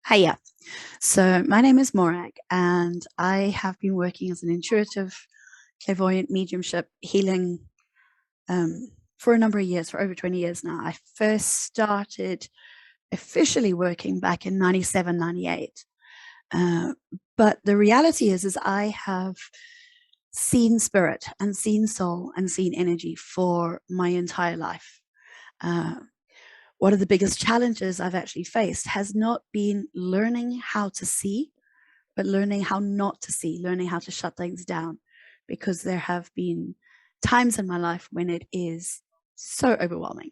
Hiya. So my name is Morag, and I have been working as an intuitive, clairvoyant mediumship healing for a number of years, for over 20 years now. I first started officially working back in 97, 98. Uh, but the reality is I have seen spirit and seen soul and seen energy for my entire life. Uh, one of the biggest challenges I've actually faced has not been learning how to see, but learning how not to see, learning how to shut things down, because there have been times in my life when it is so overwhelming.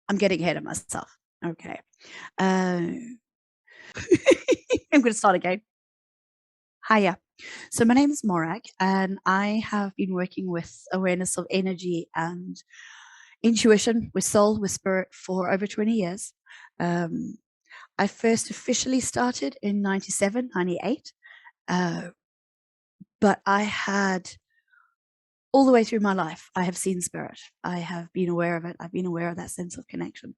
I'm getting ahead of myself. Okay. Uh, I'm going to start again. Hiya. So my name is Morag, and I have been working with awareness of energy and intuition, with soul, with spirit for over 20 years. Um, I first officially started in 97, 98. Uh, but I had all the way through my life, I have seen spirit. I have been aware of it. I've been aware of that sense of connection.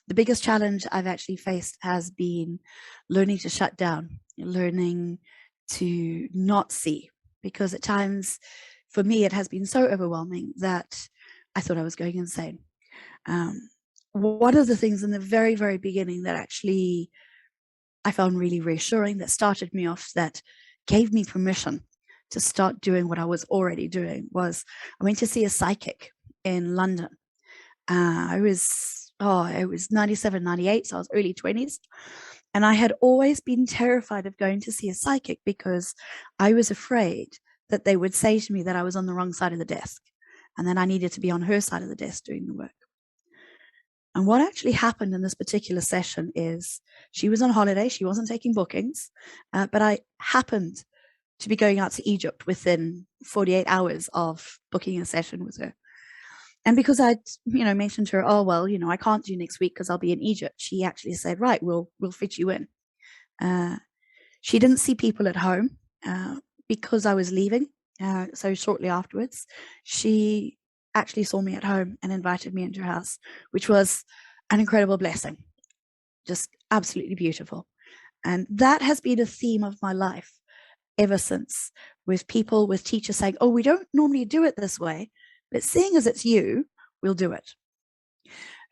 The biggest challenge I've actually faced has been learning to shut down, learning to not see, because at times for me, it has been so overwhelming that I thought I was going insane. One of the things in the very, very beginning that actually I found really reassuring, that started me off, that gave me permission to start doing what I was already doing, was I went to see a psychic in London. It was 97, 98, so I was early 20s. And I had always been terrified of going to see a psychic because I was afraid that they would say to me that I was on the wrong side of the desk and then I needed to be on her side of the desk doing the work. And what actually happened in this particular session is she was on holiday. She wasn't taking bookings, but I happened to be going out to Egypt within 48 hours of booking a session with her. And because I'd, mentioned to her, oh, well, I can't do next week because I'll be in Egypt. She actually said, right, we'll fit you in. She didn't see people at home because I was leaving. So shortly afterwards, she actually saw me at home and invited me into her house, which was an incredible blessing. Just absolutely beautiful. And that has been a theme of my life ever since, with people, with teachers saying, oh, we don't normally do it this way, but seeing as it's you, we'll do it.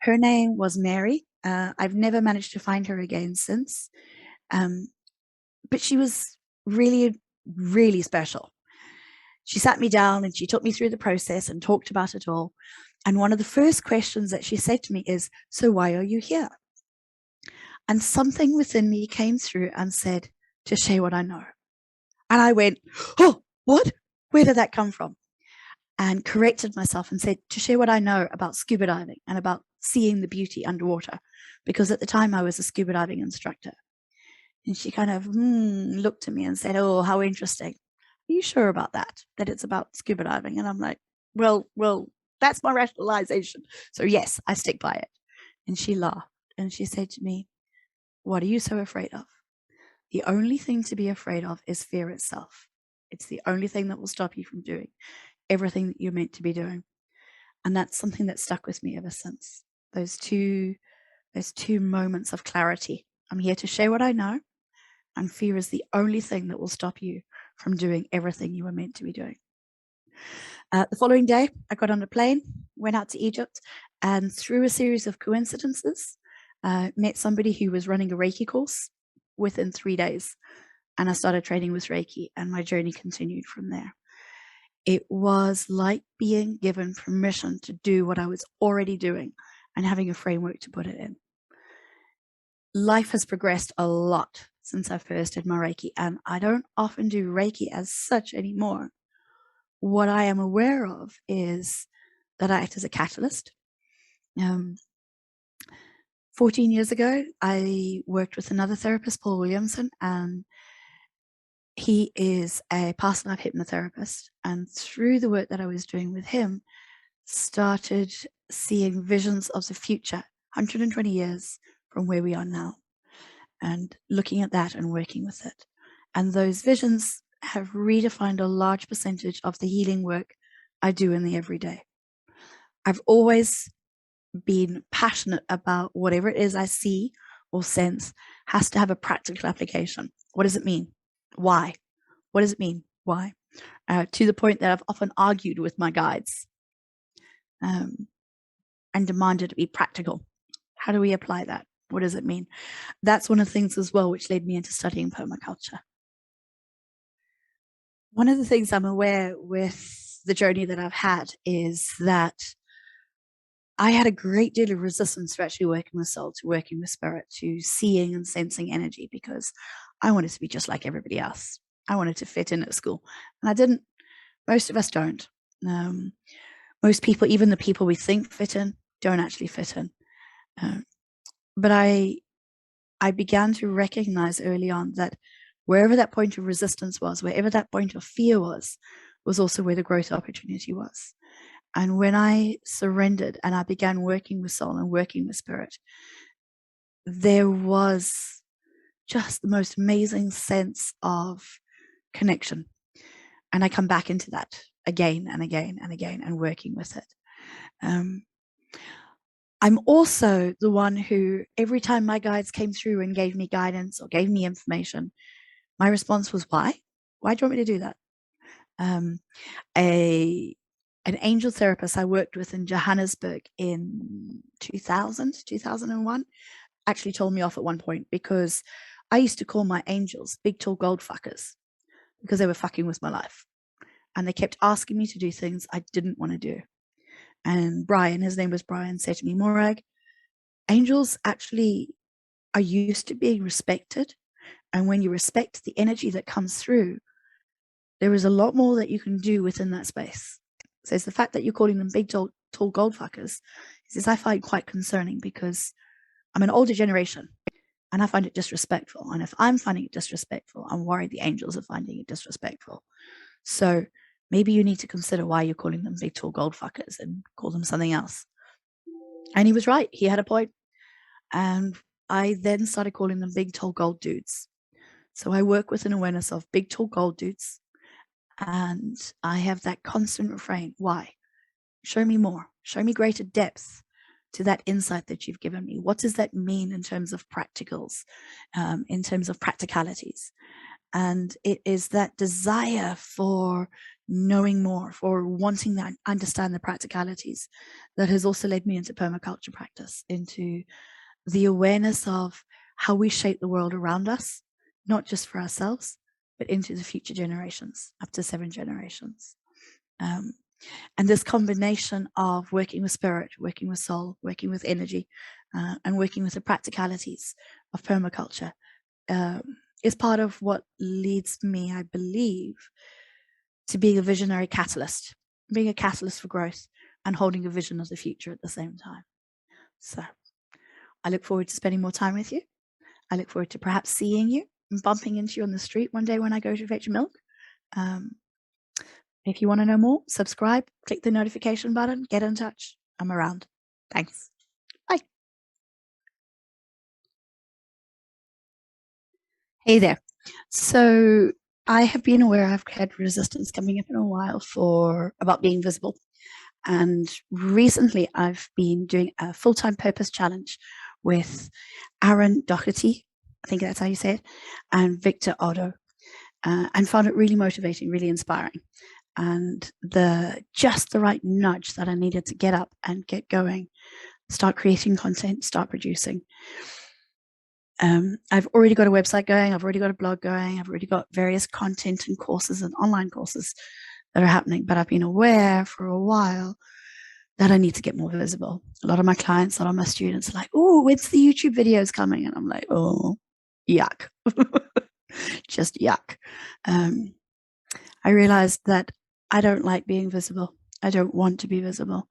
Her name was Mary. I've never managed to find her again since. But she was really, really special. She sat me down and she took me through the process and talked about it all. And one of the first questions that she said to me is, so why are you here? And something within me came through and said, to share what I know. And I went, oh, what? Where did that come from? And corrected myself and said, to share what I know about scuba diving and about seeing the beauty underwater. Because at the time I was a scuba diving instructor. And she kind of looked at me and said, oh, how interesting. Are you sure about that? That it's about scuba diving? And I'm like, well, that's my rationalization. So yes, I stick by it. And she laughed and she said to me, what are you so afraid of? The only thing to be afraid of is fear itself. It's the only thing that will stop you from doing everything that you're meant to be doing. And that's something that stuck with me ever since. Those two moments of clarity. I'm here to share what I know, and fear is the only thing that will stop you from doing everything you were meant to be doing. The following day, I got on a plane, went out to Egypt, and through a series of coincidences, met somebody who was running a Reiki course within 3 days. And I started training with Reiki, and my journey continued from there. It was like being given permission to do what I was already doing and having a framework to put it in. Life has progressed a lot since I first did my Reiki, and I don't often do Reiki as such anymore. What I am aware of is that I act as a catalyst. 14 years ago, I worked with another therapist, Paul Williamson, and he is a past life hypnotherapist. And through the work that I was doing with him, started seeing visions of the future, 120 years from where we are now, and looking at that and working with it. And those visions have redefined a large percentage of the healing work I do in the everyday. I've always been passionate about whatever it is I see or sense has to have a practical application. What does it mean? Why? What does it mean? Why? To the point that I've often argued with my guides and demanded it be practical. How do we apply that? What does it mean? That's one of the things as well which led me into studying permaculture. One of the things I'm aware with the journey that I've had is that I had a great deal of resistance to actually working with soul, to working with spirit, to seeing and sensing energy, because I wanted to be just like everybody else. I wanted to fit in at school, and I didn't. Most of us don't. Most people, even the people we think fit in, don't actually fit in. But I began to recognize early on that wherever that point of resistance was, wherever that point of fear was also where the growth opportunity was. And when I surrendered and I began working with soul and working with spirit, there was just the most amazing sense of connection. And I come back into that again and again and again and working with it. I'm also the one who, every time my guides came through and gave me guidance or gave me information, my response was, why? Why do you want me to do that? An angel therapist I worked with in Johannesburg in 2001, actually told me off at one point because I used to call my angels big, tall gold fuckers because they were fucking with my life. And they kept asking me to do things I didn't want to do. And Brian, his name was Brian, said to me, Morag, angels actually are used to being respected. And when you respect the energy that comes through, there is a lot more that you can do within that space. So it's the fact that you're calling them big, tall gold fuckers is I find quite concerning, because I'm an older generation and I find it disrespectful. And if I'm finding it disrespectful, I'm worried the angels are finding it disrespectful. So maybe you need to consider why you're calling them big, tall gold fuckers and call them something else. And he was right. He had a point. And I then started calling them big, tall gold dudes. So I work with an awareness of big, tall gold dudes. And I have that constant refrain. Why? Show me more. Show me greater depth to that insight that you've given me. What does that mean in terms of practicals, in terms of practicalities? And it is that desire for knowing more, for wanting to understand the practicalities, that has also led me into permaculture practice, into the awareness of how we shape the world around us, not just for ourselves, but into the future generations, up to 7 generations. And this combination of working with spirit, working with soul, working with energy, and working with the practicalities of permaculture is part of what leads me, I believe, to being a visionary catalyst, being a catalyst for growth and holding a vision of the future at the same time. So I look forward to spending more time with you. I look forward to perhaps seeing you and bumping into you on the street one day when I go to fetch milk. If you want to know more, subscribe, click the notification button, get in touch. I'm around. Thanks. Bye. Hey there. So I have been aware I've had resistance coming up in a while about being visible. And recently I've been doing a full-time purpose challenge with Aaron Doherty, I think that's how you say it, and Victor Otto, and found it really motivating, really inspiring. And just the right nudge that I needed to get up and get going, start creating content, start producing. I've already got a website going. I've already got a blog going. I've already got various content and courses and online courses that are happening. But I've been aware for a while that I need to get more visible. A lot of my clients, a lot of my students are like, oh, when's the YouTube videos coming? And I'm like, oh, yuck. Just yuck. I realized that I don't like being visible. I don't want to be visible.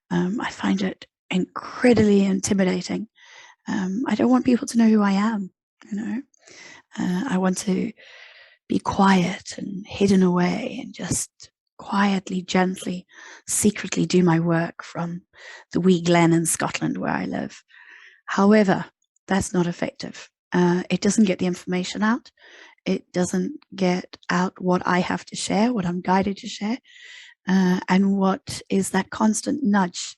I find it incredibly intimidating. I don't want people to know who I am, you know. I want to be quiet and hidden away and just quietly, gently, secretly do my work from the wee glen in Scotland where I live. However, that's not effective. It doesn't get the information out. It doesn't get out what I have to share, what I'm guided to share, and what is that constant nudge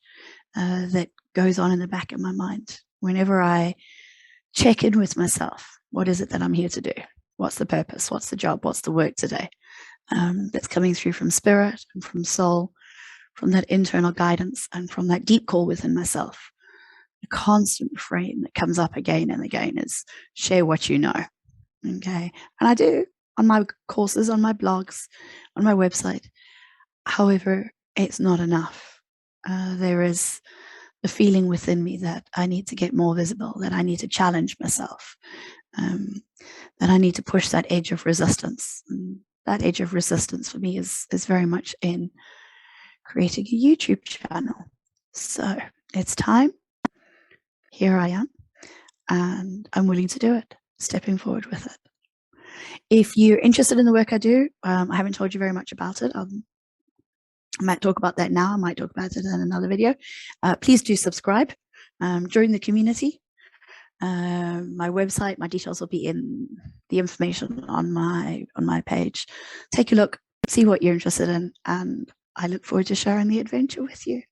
that goes on in the back of my mind whenever I check in with myself. What is it that I'm here to do? What's the purpose? What's the job? What's the work today? That's coming through from spirit and from soul, from that internal guidance and from that deep call within myself. The constant refrain that comes up again and again is share what you know. Okay. And I do on my courses, on my blogs, on my website. However, it's not enough. There is the feeling within me that I need to get more visible, that I need to challenge myself, that I need to push that edge of resistance. And that edge of resistance for me is very much in creating a YouTube channel. So it's time. Here I am, and I'm willing to do it, stepping forward with it. If you're interested in the work I do, I haven't told you very much about it. I might talk about that now. I might talk about it in another video. Please do subscribe. Join the community. My website, my details will be in the information on my page. Take a look, see what you're interested in, and I look forward to sharing the adventure with you.